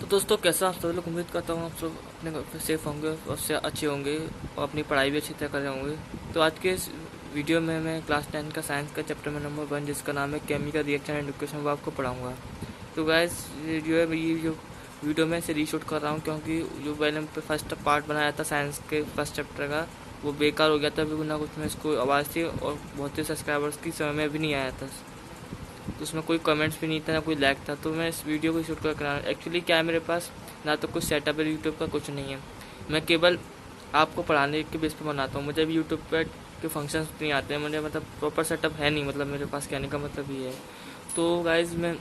तो दोस्तों कैसा आप सब लोग, उम्मीद करता हूँ आप सब अपने घर पे सेफ होंगे और से अच्छे होंगे और अपनी पढ़ाई भी अच्छी तरह कर रहे होंगे। तो आज के इस वीडियो में मैं क्लास 10 का साइंस का चैप्टर में नंबर 1 जिसका नाम है केमिकल रिएक्शन एंड इक्वेशन वो आपको पढ़ाऊँगा। तो गाइस ये जो वीडियो में इसे रीशूट कर रहा हूँ क्योंकि जो मैंने फर्स्ट पार्ट बनाया था साइंस के फर्स्ट चैप्टर का वो बेकार हो गया था, बिल्कुल ना कुछ में इसको आवाज़ थी और बहुत ही सब्सक्राइबर्स की समय में भी नहीं आया था, तो उसमें कोई कमेंट्स भी नहीं था ना कोई लाइक था। तो मैं इस वीडियो को शूट कर एक्चुअली क्या है, मेरे पास ना तो कुछ सेटअप है यूट्यूब का, कुछ नहीं है। मैं केवल आपको पढ़ाने के बेस पर बनाता हूँ। मुझे भी यूट्यूब पर के फंक्शंस नहीं आते हैं, मुझे मतलब प्रॉपर सेटअप है नहीं, मतलब मेरे पास कहने का मतलब ये है। तो गाइज मैं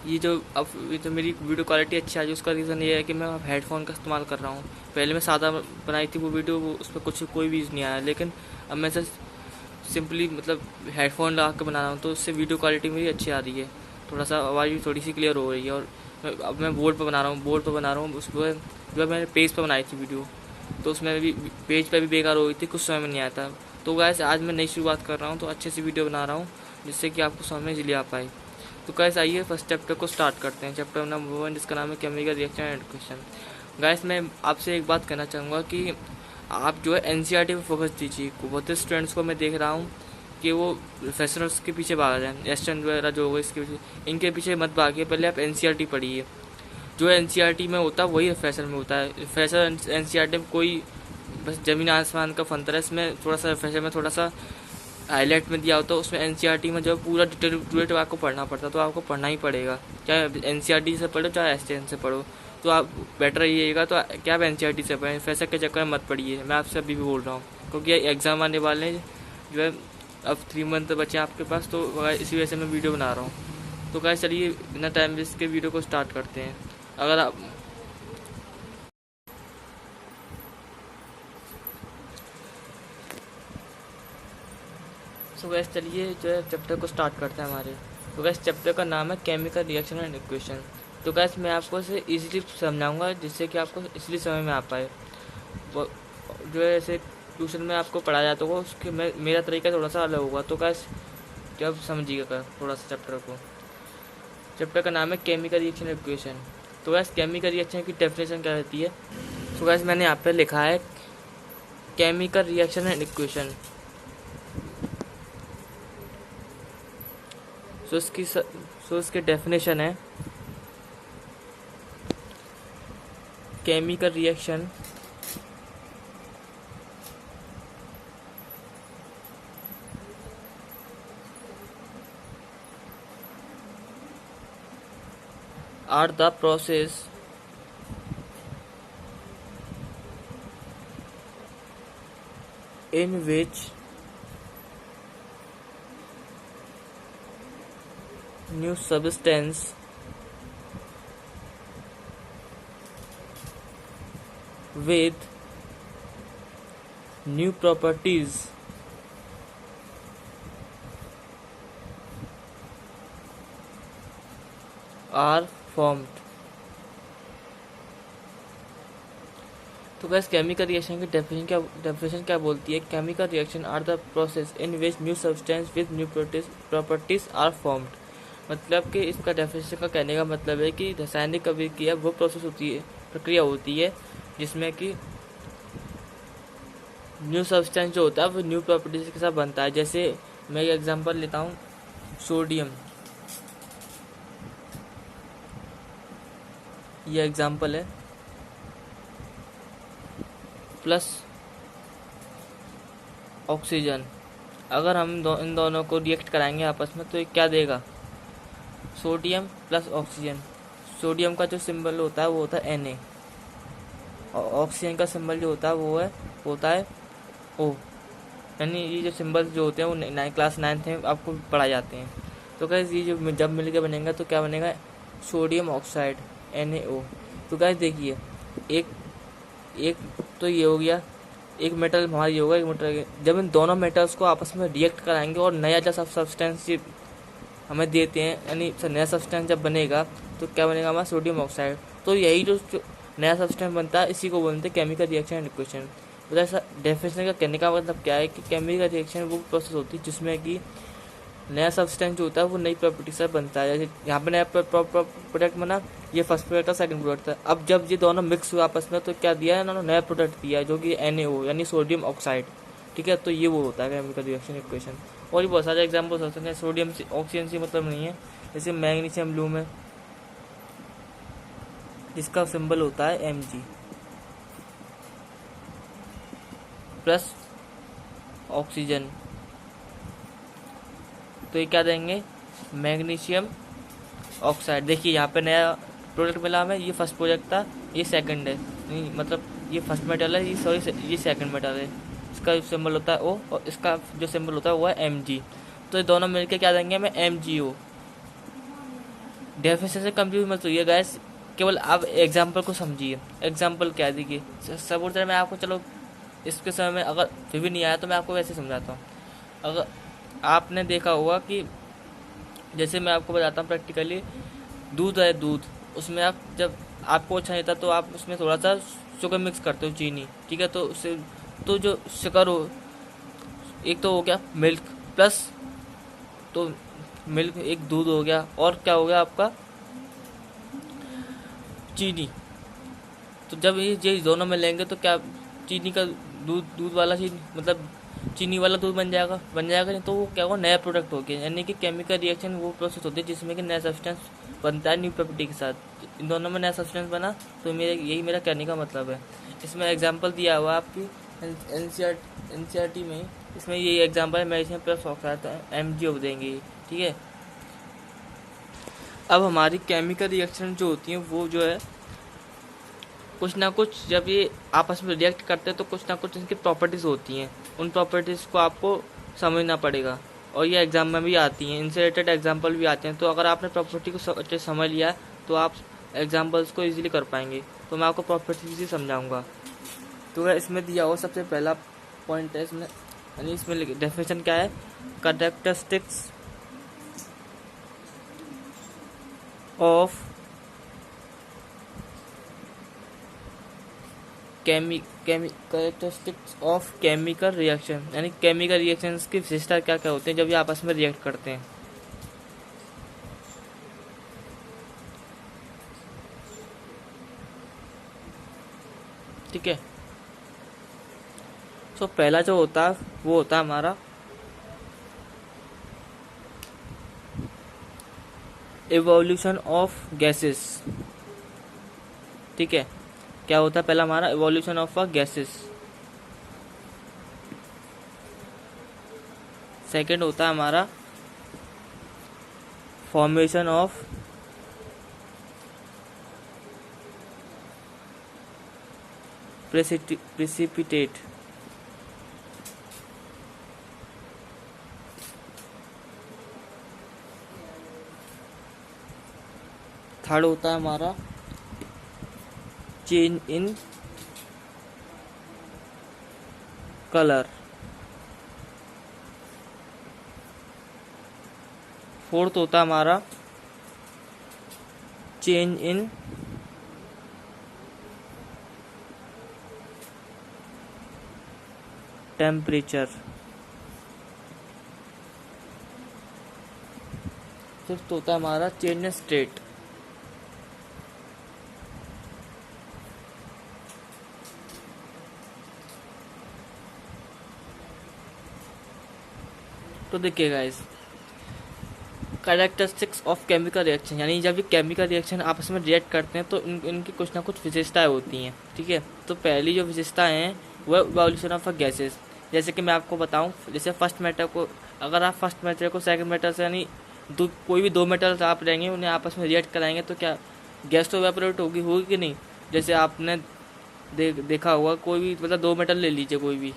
ये जो मेरी वीडियो क्वालिटी अच्छी आ रही है उसका रीज़न ये है कि मैं हेडफोन का इस्तेमाल कर रहा हूँ। पहले मैं सादा बनाई थी वो वीडियो, उस पर कोई व्यूज़ नहीं आया, लेकिन अब मैं सिंपली मतलब हेडफोन लगा के बना रहा हूँ तो उससे वीडियो क्वालिटी मेरी अच्छी आ रही है, थोड़ा सा आवाज़ भी थोड़ी सी क्लियर हो रही है। और अब मैं बोर्ड पर बना रहा हूँ उस पर जो मैंने पेज पर बनाई थी वीडियो, तो उसमें भी पेज पर भी बेकार हो गई थी, कुछ समझ में नहीं आया था। तो गाइस आज मैं नई शुरुआत कर रहा हूँ, तो अच्छे से वीडियो बना रहा हूँ जिससे कि आपको समझ में इजीली आ पाए। तो गाइस आइए फर्स्ट चैप्टर को स्टार्ट करते हैं, चैप्टर नंबर 1 जिसका नाम है chemical reaction and equation. Guys मैं आपसे एक बात कहना चाहूँगा कि आप जो है एनसीईआरटी पे फोकस दीजिए। बहुत से स्टूडेंट्स को मैं देख रहा हूँ कि वो प्रोफेसर्स के पीछे भाग रहे हैं, एस्टन वगैरह जो होगा इसके पीछे, इनके पीछे मत भागिए। पहले आप एनसीईआरटी पढ़िए, जो एनसीईआरटी में होता है वही प्रोफेसर में होता है। प्रोफेसर एनसीईआरटी में कोई बस जमीन आसमान का फंतर है, इसमें थोड़ा सा प्रोफेसर में थोड़ा सा हाईलाइट में दिया होता है, उसमें एनसीईआरटी में जो पूरा डिटेल आपको पढ़ना पड़ता है, तो आपको पढ़ना ही पड़ेगा, चाहे एनसीईआरटी से पढ़ो चाहे एसटीएन से पढ़ो। तो आप बेटर रहिएगा तो क्या आप एनसीईआरटी से पढ़ें, प्रोफेसर के चक्कर में मत पढ़िए। मैं आपसे अभी भी बोल रहा हूँ क्योंकि एग्ज़ाम आने वाले हैं, जो है अब 3 मंथ बचे आपके पास, तो इसी वजह से मैं वीडियो बना रहा हूँ। तो गाइस चलिए बिना टाइम वेस्ट के वीडियो को स्टार्ट करते हैं। अगर आप तो गैस चलिए जो है चैप्टर को स्टार्ट करते हैं हमारे। तो गैस चैप्टर का नाम है केमिकल रिएक्शन एंड इक्वेशन। तो गैस मैं आपको इसे इजीली समझाऊंगा जिससे कि आपको इजीली समझ में आ पाए। वो जो है ऐसे ट्यूशन में आपको पढ़ाया जाता होगा उसके मेरा तरीका थोड़ा सा अलग होगा। तो गैस जब समझिएगा थोड़ा सा चैप्टर को। चैप्टर का नाम है केमिकल रिएक्शन एंड इक्वेशन। तो गैस केमिकल रिएक्शन की डेफिनेशन क्या रहती है? तो गैस मैंने यहाँ पे लिखा है केमिकल रिएक्शन एंड इक्वेशन। सो इसकी डेफिनेशन है chemical reaction are the process in which new substance with new properties are formed। तो गैस केमिकल रिएक्शन की डेफिनेशन क्या बोलती है? Chemical reaction are the process in which new substance with new properties are formed. मतलब कि इसका definition का कहने का मतलब है कि रासायनिक अभिक्रिया वो प्रोसेस होती है, प्रक्रिया होती है जिसमें कि न्यू सब्सटेंस जो होता है वो न्यू प्रॉपर्टीज के साथ बनता है। जैसे मैं एक एग्जांपल लेता हूँ, सोडियम, ये एग्जांपल है, प्लस ऑक्सीजन। अगर हम इन दोनों को रिएक्ट कराएंगे आपस में तो ये क्या देगा? Sodium plus oxygen. सोडियम का जो सिंबल होता है वो होता है Na, और ऑक्सीजन का सिंबल जो होता है वो होता है O। यानी ये जो सिंबल जो होते हैं वो क्लास 9th में आपको पढ़ाए जाते हैं। तो गैस ये जो जब मिलकर बनेगा तो क्या बनेगा? Sodium oxide NaO। तो गैस देखिए एक तो ये हो गया, एक मेटल हमारा ये होगा, एक मेटल। जब इन दोनों मेटल्स को आपस में रिएक्ट कराएंगे और नया जो सब्सटेंस हमें देते हैं, यानी नया सब्सटेंस जब बनेगा तो क्या बनेगा हमारा? Sodium oxide. तो यही जो नया सब्सटेंस बनता है इसी को बोलते हैं केमिकल रिएक्शन एंड इक्वेशन। तो ऐसा डेफिनेशन का कहने का मतलब क्या है कि केमिकल रिएक्शन वो प्रोसेस होती है जिसमें कि नया सब्सटेंस जो होता है वो नई प्रॉपर्टी से बनता है। जैसे यहाँ पे नया प्रोडक्ट बना, ये फर्स्ट प्रोडक्ट था, सेकंड प्रोडक्ट था। अब जब ये दोनों मिक्स हुए आपस में तो क्या दिया है इन्होंने, नया प्रोडक्ट दिया है जो कि NaO यानी सोडियम ऑक्साइड। ठीक है, तो ये वो होता है केमिकल रिएक्शन इक्वेशन। और भी बहुत सारे एग्जाम्पल्स हो सकते हैं। सोडियम से ऑक्सीजन से मतलब नहीं है, जैसे मैग्नीशियम ब्लू में जिसका सिंबल होता है Mg प्लस ऑक्सीजन, तो ये क्या देंगे, मैग्नीशियम ऑक्साइड। देखिए यहाँ पे नया प्रोडक्ट मिला हमें, ये फर्स्ट प्रोडक्ट था, ये सेकंड है, नहीं मतलब ये फर्स्ट मेटल है, ये सॉरी ये सेकंड मेटल है। इसका सिंबल होता है O और इसका जो सिंबल होता है वो है Mg। तो ये दोनों मिलके क्या देंगे हमें, MgO। डेफिनेशन से कंफ्यूज मत होइए गाइस, केवल आप एग्जाम्पल को समझिए। एग्जाम्पल क्या है, देखिए सपोज मैं आपको, चलो इसके समय में अगर फिर भी नहीं आया तो मैं आपको वैसे समझाता हूँ। अगर आपने देखा होगा कि जैसे मैं आपको बताता हूँ प्रैक्टिकली, दूध है, दूध उसमें आप जब आपको अच्छा नहीं था तो आप उसमें थोड़ा सा शुगर मिक्स करते हो, चीनी। ठीक है, तो उससे तो जो शुगर हो, एक तो हो गया मिल्क प्लस, तो मिल्क एक दूध हो गया, और क्या हो गया आपका, चीनी। तो जब ये दोनों मिलेंगे तो क्या, चीनी का दूध वाला चीनी मतलब चीनी वाला दूध बन जाएगा नहीं, तो वो क्या होगा, नया प्रोडक्ट हो गया। यानी कि केमिकल रिएक्शन वो प्रोसेस होती है जिसमें कि नया सब्सटेंस बनता है न्यू प्रॉपर्टी के साथ। इन दोनों में नया सब्सटेंस बना, तो यही मेरा कहने का मतलब है। इसमें एग्जांपल दिया हुआ आपकी NCERT में, इसमें यही एग्जांपल है, मैग्नीशियम प्लस ऑक्साइड MgO देंगे। ठीक है, अब हमारी केमिकल रिएक्शन जो होती है वो जो है कुछ ना कुछ, जब ये आपस में रिएक्ट करते हैं तो कुछ ना कुछ इनकी प्रॉपर्टीज़ होती हैं, उन प्रॉपर्टीज़ को आपको समझना पड़ेगा। और ये एग्जाम में भी आती हैं, इनसे रिलेटेड एग्जाम्पल भी आते हैं। तो अगर आपने प्रॉपर्टी को अच्छे से समझ लिया तो आप एग्जाम्पल्स को इजीली कर पाएंगे। तो मैं आपको प्रॉपर्टीज ही समझाऊंगा। तो इसमें दिया हुआ सबसे पहला पॉइंट है इसमें, यानी इसमें डेफिनेशन क्या है, characteristics of characteristics of chemical reaction, यानी केमिकल रिएक्शंस की विशेषता क्या क्या होते हैं जब ये आपस में रिएक्ट करते हैं। ठीक है, तो पहला जो होता है वो होता है हमारा इवोल्यूशन ऑफ गैसेस। ठीक है, क्या होता है पहला हमारा, इवोल्यूशन ऑफ गैसेस। सेकंड होता है हमारा फॉर्मेशन ऑफ प्रेसिपिटेट। थर्ड होता है हमारा चेंज इन कलर। फोर्थ होता है हमारा चेंज इन टेम्परेचर। फिफ्थ होता है हमारा चेंज इन स्टेट। तो देखिए guys, characteristics of chemical reaction, यानी जब ये केमिकल रिएक्शन आपस में रिएक्ट करते हैं तो इनकी कुछ ना कुछ विशेषताएं होती हैं। ठीक है, तो पहली जो विशेषताएं हैं वह इवोल्यूशन ऑफ गैसेस। जैसे कि मैं आपको बताऊं, जैसे फर्स्ट मैटर को, अगर आप फर्स्ट मैटर को सेकंड मैटर से, यानी कोई भी दो मेटल्स आप रहेंगे उन्हें आपस में रिएक्ट कराएंगे तो क्या गैस तो इवेपोरेट होगी कि नहीं। जैसे आपने देखा होगा, कोई भी मतलब दो मेटल ले लीजिए कोई भी,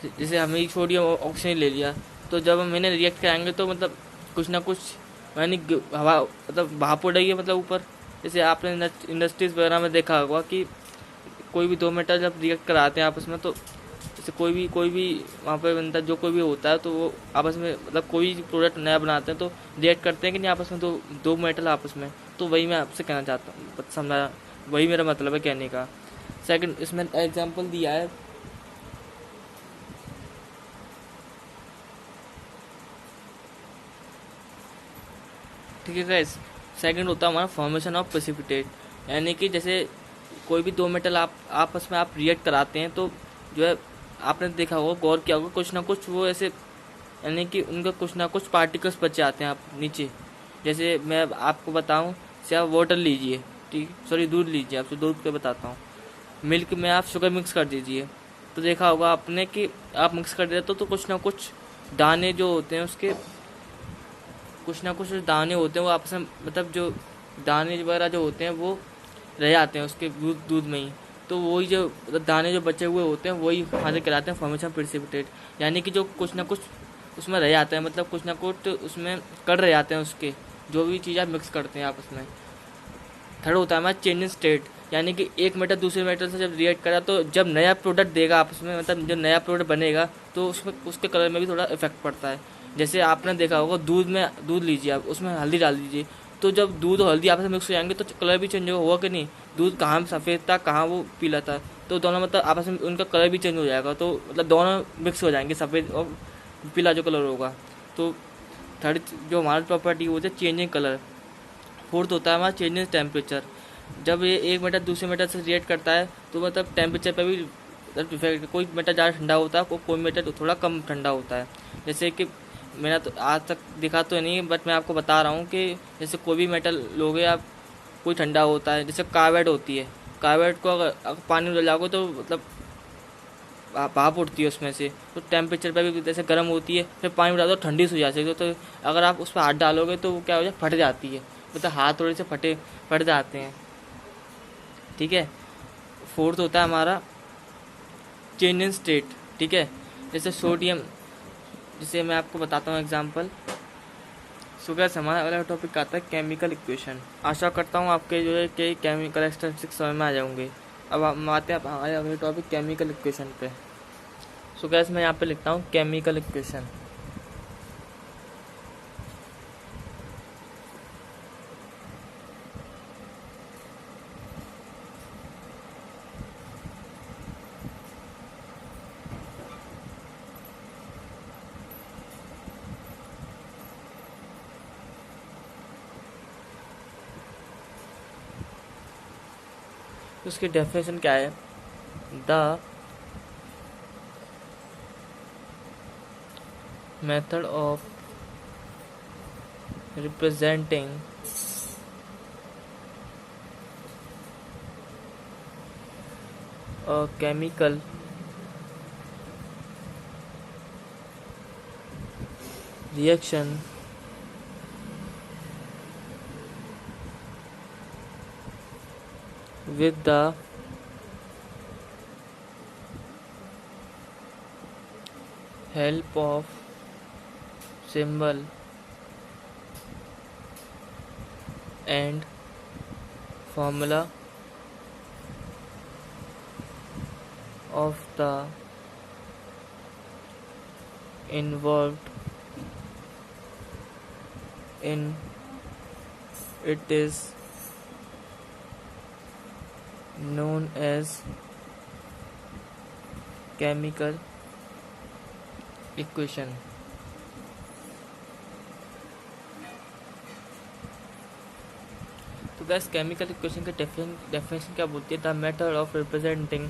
जैसे हमें सोडियम ऑक्सीजन ले लिया, तो जब हम इन्हें रिएक्ट कराएंगे तो मतलब कुछ ना कुछ, यानी हवा मतलब भाप उड़ेगी मतलब ऊपर। जैसे आपने इंडस्ट्रीज वगैरह में देखा होगा कि कोई भी दो मेटल जब रिएक्ट कराते हैं आपस में, तो जैसे कोई भी वहाँ पे बनता, जो कोई भी होता है तो वो आपस में मतलब कोई प्रोडक्ट नया बनाते हैं तो रिएक्ट करते हैं कि नहीं आपस में, दो मेटल आपस में। तो वही मैं आपसे कहना चाहता हूँ, समझा, वही मेरा मतलब है कहने का। सेकंड, इसमें एग्जांपल दिया है ठीक है गाइस। सेकंड होता है हमारा फॉर्मेशन ऑफ प्रेसिपिटेट, यानी कि जैसे कोई भी दो मेटल आप आपस में आप रिएक्ट कराते हैं तो जो है आपने देखा होगा, गौर किया होगा, कुछ ना कुछ वो ऐसे यानी कि उनका कुछ ना कुछ पार्टिकल्स बचे आते हैं आप नीचे। जैसे मैं आपको बताऊं, जैसे आप वाटर लीजिए, ठीक, सॉरी दूध लीजिए, आपसे दूध पे बताता हूँ। मिल्क में आप शुगर मिक्स कर दीजिए, तो देखा होगा आपने कि आप मिक्स कर देते हो तो कुछ ना कुछ दाने जो होते हैं उसके, कुछ ना कुछ दाने होते हैं वो आपस में, मतलब जो दाने वगैरह जो होते हैं वो रह जाते हैं उसके दूध में ही। तो वही जो मतलब दाने जो बचे हुए होते हैं वही वहाँ से कहलाते हैं फॉर्मेशन प्रेसिपिटेट, यानी कि जो कुछ ना कुछ उसमें रह जाते हैं, मतलब कुछ ना कुछ उसमें कड़ रह जाते हैं उसके, जो भी चीज़ आप मिक्स करते हैं आपस में। थर्ड होता है हमारा चेंज इन स्टेट, यानी कि एक मेटल दूसरे मेटल से जब रिएक्ट करा तो जब नया प्रोडक्ट देगा आपस में, मतलब जब नया प्रोडक्ट बनेगा तो उसमें उसके कलर में भी थोड़ा इफेक्ट पड़ता है। जैसे आपने देखा होगा दूध लीजिए आप, उसमें हल्दी डाल दीजिए, तो जब दूध और हल्दी आपस में मिक्स हो जाएंगे तो कलर भी चेंज होगा कि नहीं। दूध कहाँ सफ़ेद था, कहाँ वो पीला था, तो दोनों मतलब आपस में उनका कलर भी चेंज हो जाएगा, तो मतलब दोनों मिक्स हो जाएंगे, सफ़ेद और पीला जो कलर होगा। तो थर्ड जो हमारी प्रॉपर्टी होती है चेंजिंग कलर। फोर्थ होता है हमारा चेंज इन टेम्परेचर, जब ये एक मेटल दूसरे मेटल से रिएक्ट करता है तो मतलब टेम्परेचर पे भी इफेक्ट, कोई मेटल ज़्यादा ठंडा होता है, कोई मेटल थोड़ा कम ठंडा होता है। जैसे कि मैंने तो आज तक दिखा तो नहीं, बट मैं आपको बता रहा हूँ कि जैसे कोई भी मेटल लोगे आप, कोई ठंडा होता है, जैसे कार्बाइड होती है, कार्बाइड को अगर पानी में डलाओगे तो मतलब भाप उठती है उसमें से, तो टेम्परेचर पे भी जैसे गर्म होती है, फिर पानी में डालो तो ठंडी हो जाती है, तो अगर आप उस पर हाथ डालोगे तो वो क्या हो जाए, फट जाती है, मतलब हाथ थोड़े से फट जाते हैं, ठीक है। फोर्थ होता है हमारा चेंज इन स्टेट, ठीक है। जैसे सोडियम, जैसे मैं आपको बताता हूँ एग्जांपल। सो गाइस हमारा अगला टॉपिक आता है केमिकल इक्वेशन। आशा करता हूँ आपके जो है कि केमिकल एक्सटेंसिक्स समझ में आ जाएंगे। अब हम आते हैं हमारे अगले टॉपिक केमिकल इक्वेशन पे। सो गाइस मैं यहाँ पे लिखता हूँ केमिकल इक्वेशन। उसकी डेफिनेशन क्या है? The method of representing a chemical reaction with the help of symbol and formula of the involved in it is known as chemical equation. तो गैस केमिकल इक्वेशन की डेफिनेशन क्या बोलती है? The method of representing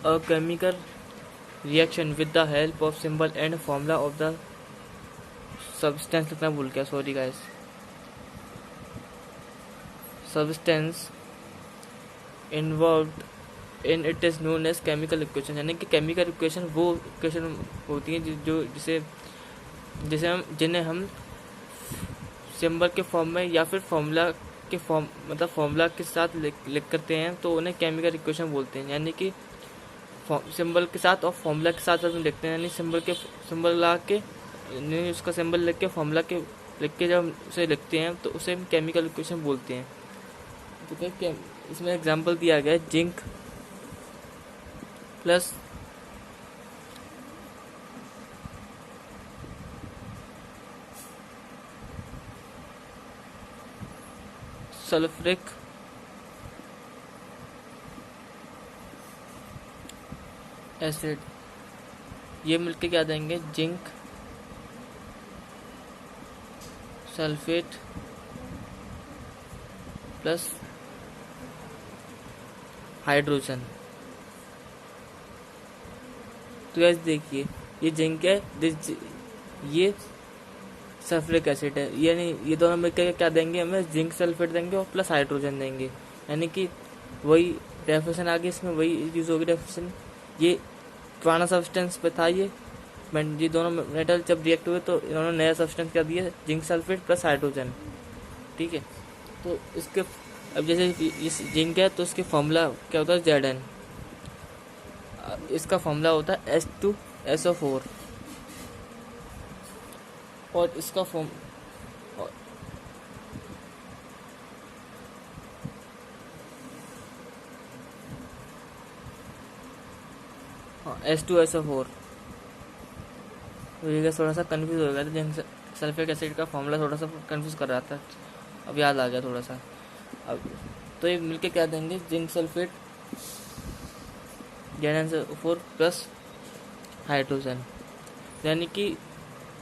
a chemical reaction with the help of symbol and formula of the substance, लिखना भूल गया, sorry guys, substance involved in it is known as chemical equation. यानी कि chemical equation वो equation होती है जो जिन्हें हम सिंबल के फॉर्म में या फिर फॉर्मूला के फॉर्म, मतलब फॉर्मूला के साथ लिख करते हैं तो उन्हें केमिकल इक्वेशन बोलते हैं। यानी कि सिंबल के साथ और फॉर्मूला के साथ हम लिखते हैं, यानी सिंबल ला के उसका सिंबल लिख के फॉर्मूला के लिख के जब उसे लिखते हैं तो उसे हम केमिकल इक्वेशन बोलते हैं। तो क्या इसमें एग्जांपल दिया गया है, जिंक प्लस सल्फ्रिक एसिड, ये मिलके क्या देंगे? Zinc sulphate plus hydrogen. तो ऐसे देखिए ये जिंक है, ये सल्फ्यूरिक एसिड है, यानी ये दोनों मिलकर क्या देंगे हमें, जिंक सल्फेट देंगे और प्लस हाइड्रोजन देंगे, यानी कि वही डेफिनेशन आगे इसमें वही यूज होगी डेफिनेशन। ये पुराना सब्सटेंस पे था ये दोनों मेटल जब रिएक्ट हुए तो इन्होंने नया सब्सटेंस क्या दिया, जिंक सल्फेट प्लस हाइड्रोजन। ठीक है, तो इसके अब जैसे इस जिंक है तो इसके फॉर्मूला क्या होता है, Zn। इसका फॉर्मूला होता है H2SO4 और इसका फॉर्म H2SO4। तो ये थोड़ा सा कंफ्यूज हो गया था, जिंक सल्फ्यूरिक एसिड का फॉर्मूला थोड़ा सा कंफ्यूज कर रहा था, अब याद आ गया थोड़ा सा। अब तो ये मिलके क्या देंगे, zinc sulphate Zn4 plus hydrogen, यानी कि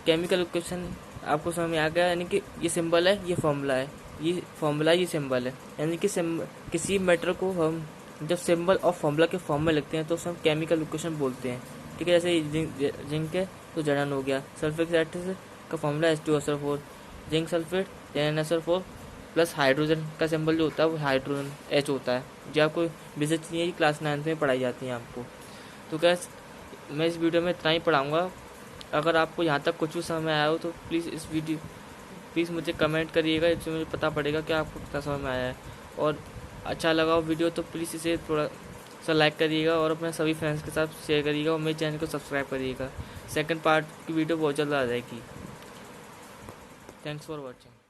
केमिकल इक्वेशन आपको समझ में आ गया। यानी कि ये सिंबल है, ये फॉर्मूला है, ये फॉर्मूला ये सिंबल है, यानी कि किसी मैटर को हम जब सिंबल और फॉर्मूला के फॉर्म में लिखते हैं तो उसे हम केमिकल इक्वेशन बोलते हैं। ठीक है, जैसे जिंक है तो Zn हो गया, सल्फ्यूरिक एसिड का formula H2SO4, zinc sulphate ZnSO4 plus hydrogen का सिंबल जो होता है वो हाइड्रोजन H होता है, जो आपको बेसिक चीज़ें क्लास 9 में पढ़ाई जाती हैं आपको। तो गैस मैं इस वीडियो में इतना ही पढ़ाऊँगा। अगर आपको यहाँ तक कुछ भी समझ में आया हो तो प्लीज़ मुझे कमेंट करिएगा, इससे मुझे पता पड़ेगा कि आपको कितना समझ में आया है। और अच्छा लगा हो वीडियो तो प्लीज़ इसे थोड़ा सा लाइक करिएगा और अपने सभी फ्रेंड्स के साथ शेयर करिएगा और मेरे चैनल को सब्सक्राइब करिएगा। सेकंड पार्ट की वीडियो बहुत जल्द आ जाएगी। Thanks for watching.